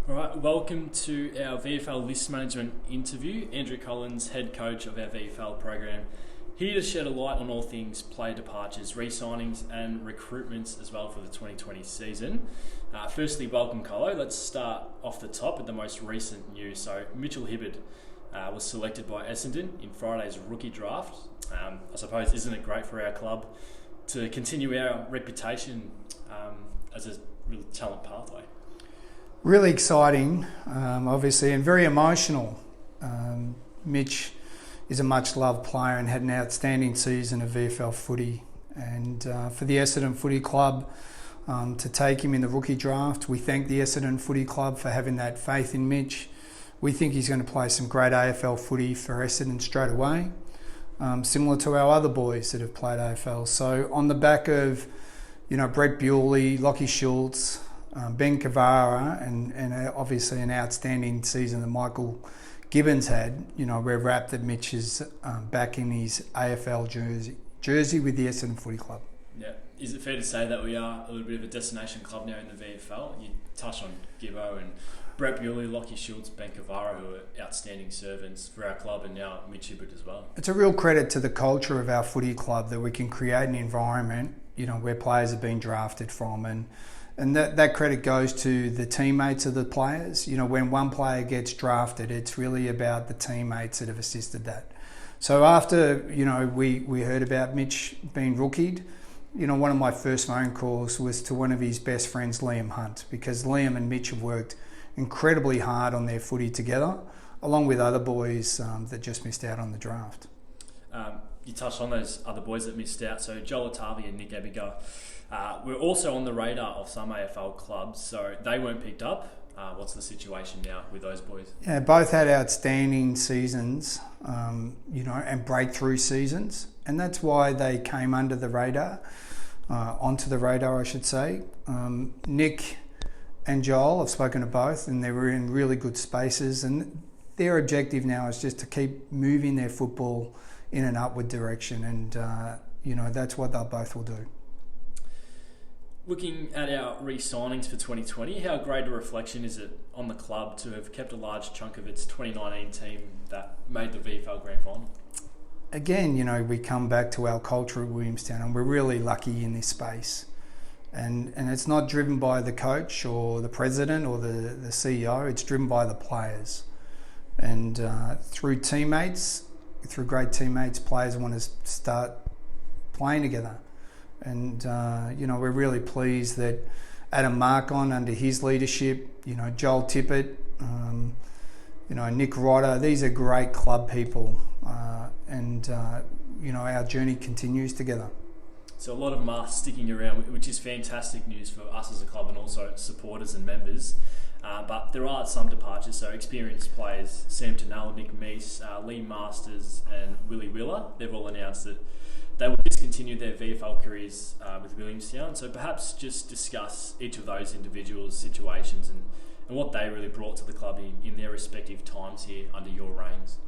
All right, welcome to our VFL list management interview. Andrew Collins, head coach of our VFL program, here to shed a light on all things player departures, re-signings and recruitments as well for the 2020 season. Firstly, welcome Collo. Let's start off the top with the most recent news. So Mitchell Hibberd was selected by Essendon in Friday's rookie draft. I suppose, isn't it great for our club to continue our reputation as a real talent pathway? Really exciting, obviously, and very emotional. Mitch is a much-loved player and had an outstanding season of VFL footy. And for the Essendon Footy Club to take him in the rookie draft, we thank the Essendon Footy Club for having that faith in Mitch. We think he's going to play some great AFL footy for Essendon straight away, similar to our other boys that have played AFL. So on the back of, Brett Bewley, Lockie Schultz, Ben Cavara and obviously an outstanding season that Michael Gibbons had, we're rapt that Mitch is back in his AFL jersey with the Essendon Footy Club. Yeah. Is it fair to say that we are a little bit of a destination club now in the VFL? You touch on Gibbo and Brett Bewley, Lockie Schultz, Ben Cavara, who are outstanding servants for our club, and now Mitch Hibberd as well. It's a real credit to the culture of our footy club that we can create an environment, where players have been drafted from, and that credit goes to the teammates of the players. When one player gets drafted, it's really about the teammates that have assisted that. So after, we heard about Mitch being rookied, one of my first phone calls was to one of his best friends, Liam Hunt, because Liam and Mitch have worked incredibly hard on their footy together, along with other boys that just missed out on the draft. You touched on those other boys that missed out. So Joel Atavi and Nick Ebinger were also on the radar of some AFL clubs, so they weren't picked up. What's the situation now with those boys? Yeah, both had outstanding seasons, and breakthrough seasons, and that's why they came under the radar, onto the radar, I should say. Nick and Joel, I've spoken to both, and they were in really good spaces, and their objective now is just to keep moving their football in an upward direction, and that's what they both will do. Looking at our re-signings for 2020, how great a reflection is it on the club to have kept a large chunk of its 2019 team that made the VFL Grand Final? Again, we come back to our culture at Williamstown, and we're really lucky in this space. And it's not driven by the coach or the president or the CEO, it's driven by the players. And through great teammates, players want to start playing together. And, we're really pleased that Adam Markon, under his leadership, Joel Tippett, Nick Rodder, these are great club people. Our journey continues together. So a lot of them are sticking around, which is fantastic news for us as a club and also supporters and members. But there are some departures, so experienced players, Sam Tunnell, Nick Meese, Lee Masters and Willie Willer, they've all announced that they will discontinue their VFL careers with Williamstown. So perhaps just discuss each of those individuals' situations and what they really brought to the club in their respective times here under your reins.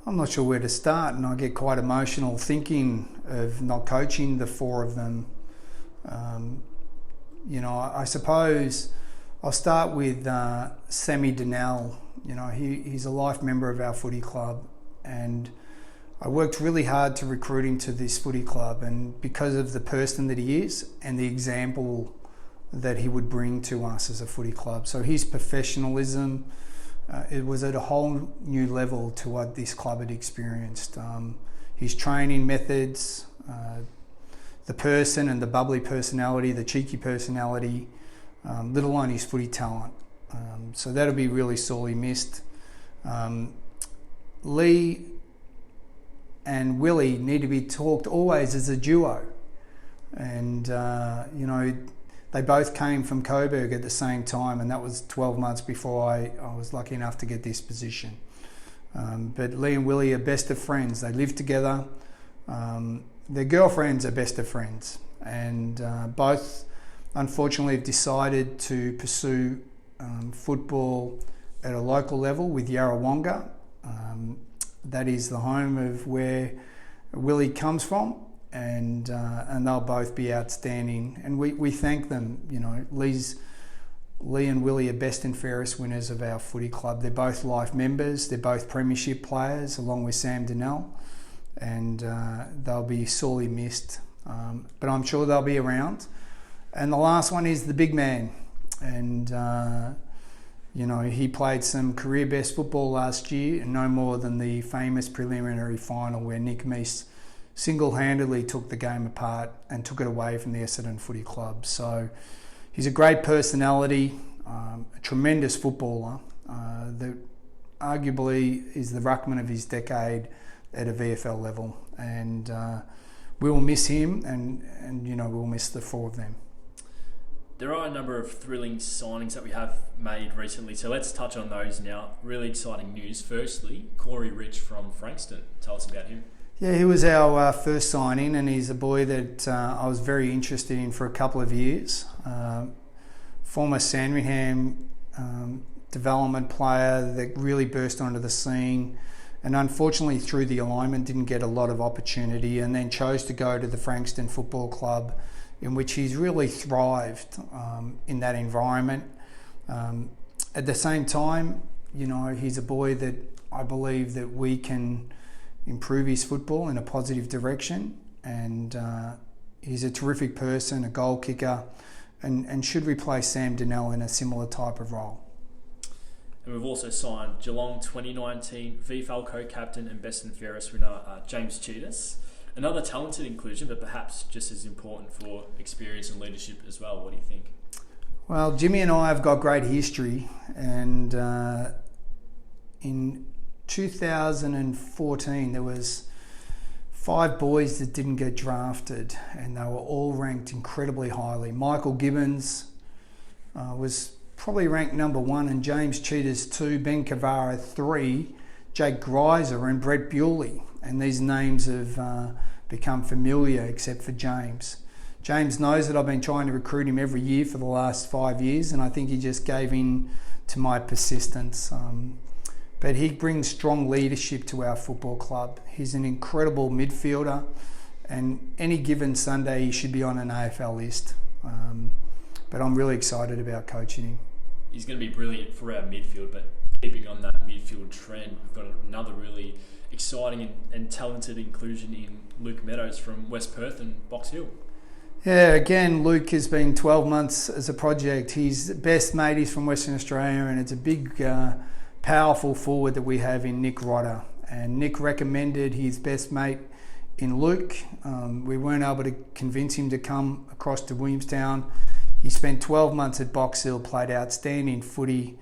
I'm not sure where to start, and I get quite emotional thinking of not coaching the four of them. I suppose I'll start with Sammy Tunnell. He's a life member of our footy club, and I worked really hard to recruit him to this footy club, and because of the person that he is and the example that he would bring to us as a footy club. So his professionalism, it was at a whole new level to what this club had experienced. His training methods, the person and the bubbly personality, the cheeky personality, let alone his footy talent. So that'll be really sorely missed. Lee and Willie need to be talked always as a duo. And, they both came from Coburg at the same time, and that was 12 months before I was lucky enough to get this position. But Lee and Willie are best of friends. They live together. Their girlfriends are best of friends. And both, unfortunately, have decided to pursue football at a local level with Yarrawonga. That is the home of where Willie comes from. And they'll both be outstanding, and we thank them. Lee's Lee and Willie are best and fairest winners of our footy club. They're both life members. They're both premiership players, along with Sam Donnell, and they'll be sorely missed. But I'm sure they'll be around. And the last one is the big man. And, he played some career best football last year, and no more than the famous preliminary final where Nick Meese single-handedly took the game apart and took it away from the Essendon Footy Club. So he's a great personality, a tremendous footballer that arguably is the ruckman of his decade at a VFL level. And we will miss him, and we'll miss the four of them. There are a number of thrilling signings that we have made recently, so let's touch on those now. Really exciting news. Firstly, Corey Rich from Frankston. Tell us about him. Yeah, he was our first signing, and he's a boy that I was very interested in for a couple of years. Former Sandringham development player that really burst onto the scene, and unfortunately through the alignment didn't get a lot of opportunity, and then chose to go to the Frankston Football Club, in which he's really thrived in that environment. At the same time, he's a boy that I believe that we can improve his football in a positive direction, and he's a terrific person, a goal kicker, and should replace Sam Donnell in a similar type of role. And we've also signed Geelong 2019 VFL co-captain and best and fairest winner James Cheetahs. Another talented inclusion, but perhaps just as important for experience and leadership as well. What do you think? Well, Jimmy and I have got great history, and in 2014 there was 5 boys that didn't get drafted, and they were all ranked incredibly highly. Michael Gibbons was probably ranked number 1, and James Cheetahs 2, Ben Cavara 3, Jake Greiser and Brett Bewley. And these names have become familiar except for James. James knows that I've been trying to recruit him every year for the last 5 years, and I think he just gave in to my persistence. But he brings strong leadership to our football club. He's an incredible midfielder, and any given Sunday he should be on an AFL list. But I'm really excited about coaching him. He's going to be brilliant for our midfield, but keeping on that midfield trend, we've got another really exciting and talented inclusion in Luke Meadows from West Perth and Box Hill. Yeah, again, Luke has been 12 months as a project. He's best mate. He's from Western Australia, and it's a big, powerful forward that we have in Nick Rodder. And Nick recommended his best mate in Luke. We weren't able to convince him to come across to Williamstown. He spent 12 months at Box Hill, played outstanding footy,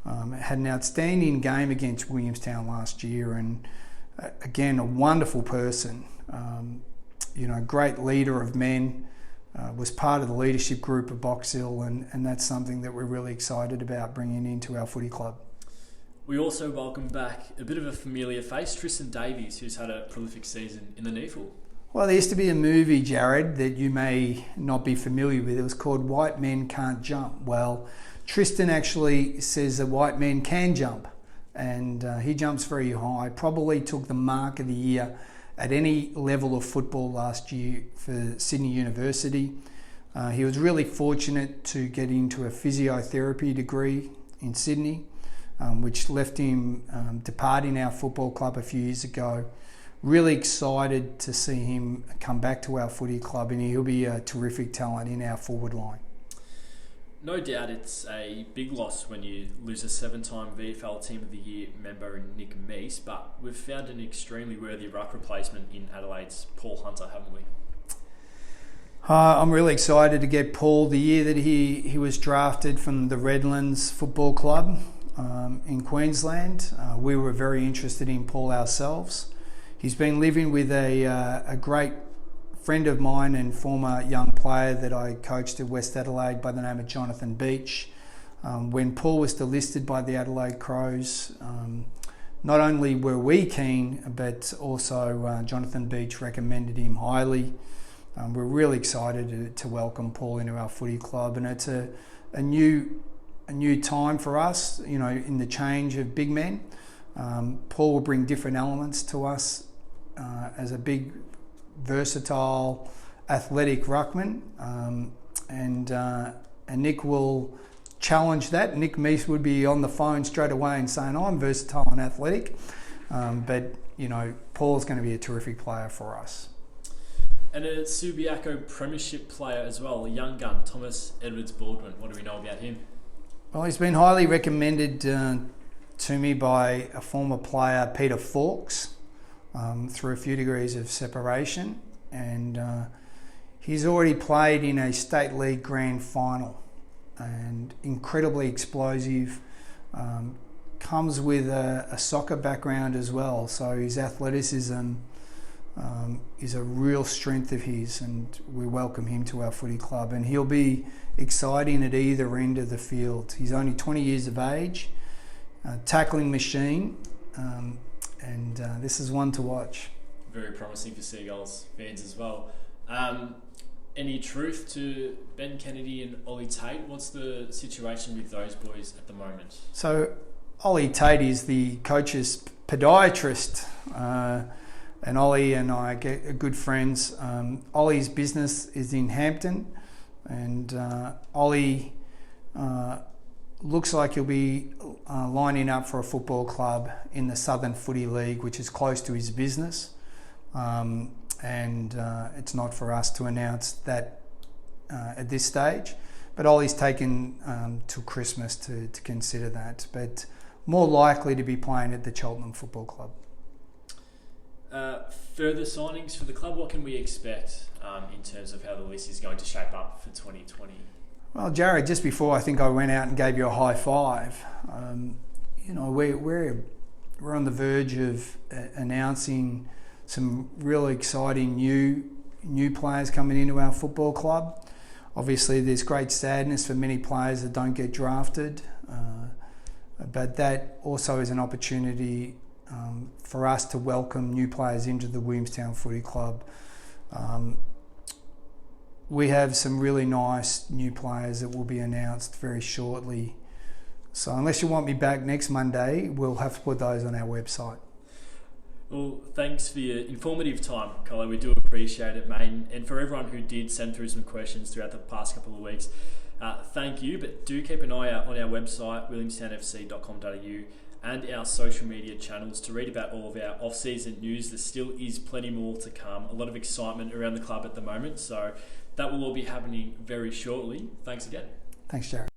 had an outstanding game against Williamstown last year, and again, a wonderful person, great leader of men, was part of the leadership group of Box Hill, and that's something that we're really excited about bringing into our footy club. We also welcome back a bit of a familiar face, Tristan Davies, who's had a prolific season in the NEFL. Well, there used to be a movie, Jared, that you may not be familiar with. It was called White Men Can't Jump. Well, Tristan actually says that white men can jump, and he jumps very high. Probably took the mark of the year at any level of football last year for Sydney University. He was really fortunate to get into a physiotherapy degree in Sydney, which left him departing our football club a few years ago. Really excited to see him come back to our footy club, and he'll be a terrific talent in our forward line. No doubt it's a big loss when you lose a 7-time VFL Team of the Year member in Nick Meese, but we've found an extremely worthy ruck replacement in Adelaide's Paul Hunter, haven't we? I'm really excited to get Paul. The year that he was drafted from the Redlands Football Club in Queensland, we were very interested in Paul ourselves. He's been living with a great friend of mine and former young player that I coached at West Adelaide by the name of Jonathan Beach. When Paul was delisted by the Adelaide Crows, not only were we keen, but also Jonathan Beach recommended him highly. We're really excited to welcome Paul into our footy club, and it's a new time for us, in the change of big men. Paul will bring different elements to us as a big, versatile, athletic ruckman, and Nick will challenge that. Nick Meese would be on the phone straight away and saying, I'm versatile and athletic. But, Paul's going to be a terrific player for us. And a Subiaco Premiership player as well, a young gun, Thomas Edwards-Baldwin. What do we know about him? Well, he's been highly recommended to me by a former player, Peter Fawkes, through a few degrees of separation. And he's already played in a state league grand final and incredibly explosive. Comes with a soccer background as well, so his athleticism is a real strength of his, and we welcome him to our footy club, and he'll be exciting at either end of the field. He's only 20 years of age, tackling machine, and this is one to watch. Very promising for Seagulls fans as well. Any truth to Ben Kennedy and Ollie Tate? What's the situation with those boys at the moment? So Ollie Tate is the coach's podiatrist, and Ollie and I are good friends. Ollie's business is in Hampton, and Ollie looks like he'll be lining up for a football club in the Southern Footy League, which is close to his business. And it's not for us to announce that at this stage. But Ollie's taken till Christmas to consider that. But more likely to be playing at the Cheltenham Football Club. Further signings for the club, what can we expect in terms of how the list is going to shape up for 2020? Well, Jared, just before I think I went out and gave you a high five, we're on the verge of announcing some really exciting new players coming into our football club. Obviously, there's great sadness for many players that don't get drafted, but that also is an opportunity for us to welcome new players into the Williamstown Footy Club. We have some really nice new players that will be announced very shortly. So unless you want me back next Monday, we'll have to put those on our website. Well, thanks for your informative time, Collo. We do appreciate it, mate. And for everyone who did send through some questions throughout the past couple of weeks, thank you. But do keep an eye out on our website, williamstownfc.com.au, and our social media channels to read about all of our off-season news. There still is plenty more to come. A lot of excitement around the club at the moment. So that will all be happening very shortly. Thanks again. Thanks, Jared.